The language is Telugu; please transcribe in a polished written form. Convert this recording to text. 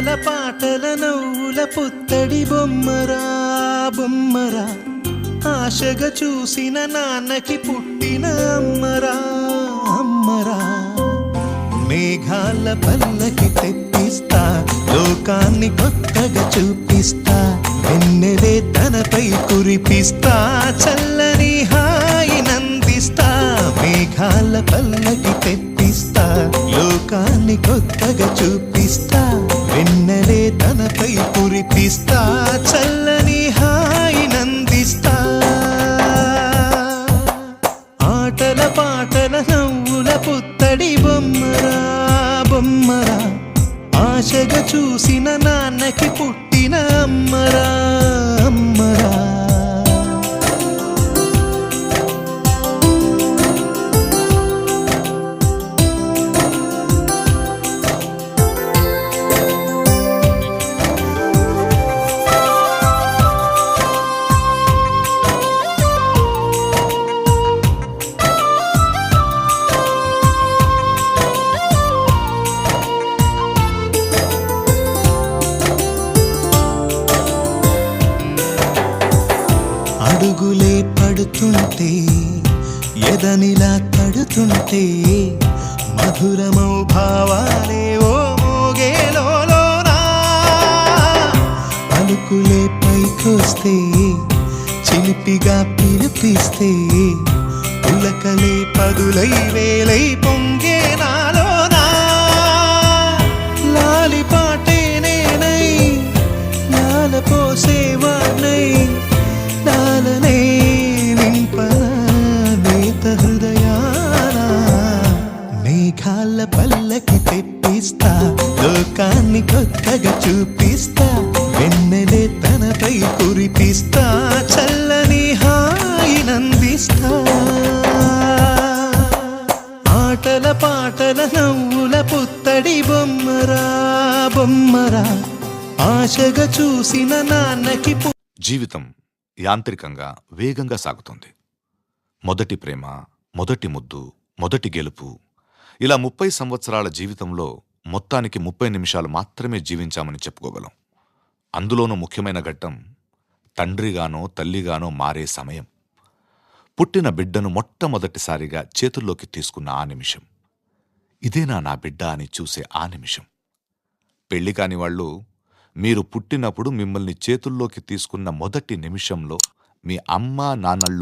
ఆటల పాటల నవ్వుల పుత్తడి బొమ్మరా బొమ్మరా, ఆశగా చూసిన నాన్నకి పుట్టిన అమ్మరా అమ్మరా. మేఘాల పల్లకి తెప్పిస్తా, లోకాన్ని కొత్తగా చూపిస్తా, వెన్నెలే తనపై కురిపిస్తా, చల్లని హాయి నందిస్తా. మేఘాల పల్లకి తెప్పిస్తా, లోకాన్ని కొత్తగా చూపిస్తా, వెన్నెలే తనపై కురిపిస్తా, చల్లని హాయి నందిస్తా. ఆటల పాటల నవ్వుల పుత్తడి బొమ్మరా బొమ్మరా, ఆశగా చూసిన నాన్నకి పుట్టిన అమ్మరా అమ్మరా. అడుగులే పడుతుంటే, ఎదనిలా తడుతుంటే, మధురమౌ భావాలే ఓ మోగేలోనా. పలుకులే పైకొస్తే, చిలిపిగా పిలిపిస్తే, పులకలే పదులై వేలై పొంగే నాలోనా. లాలి పాటే నేనై, లాల పోసేవాణ్ణై, నాలనే నింపనా నేత హృదయాన. మేఘాల పల్లకి తెప్పిస్తా, లోకాన్ని కొత్తగా చూపిస్తా, వెన్నెలే తనపై కురిపిస్తా, చల్లని హాయి నందిస్తా. ఆటల పాటల నవ్వుల పుత్తడి బొమ్మరా బొమ్మరా, ఆశగా చూసిన నాన్నకి. జీవితం యాంత్రికంగా వేగంగా సాగుతుంది. మొదటి ప్రేమ, మొదటి ముద్దు, మొదటి గెలుపు, ఇలా 30 సంవత్సరాల జీవితంలో మొత్తానికి 30 నిమిషాలు మాత్రమే జీవించామని చెప్పుకోగలం. అందులోనూ ముఖ్యమైన ఘట్టం తండ్రిగానో తల్లిగానో మారే సమయం. పుట్టిన బిడ్డను మొట్టమొదటిసారిగా చేతుల్లోకి తీసుకున్న ఆ నిమిషం, ఇదేనా నా బిడ్డ అని చూసే ఆ నిమిషం. పెళ్లి కాని వాళ్ళు, మీరు పుట్టినప్పుడు మిమ్మల్ని చేతుల్లోకి తీసుకున్న మొదటి నిమిషంలో మీ అమ్మా నాన్నల్లో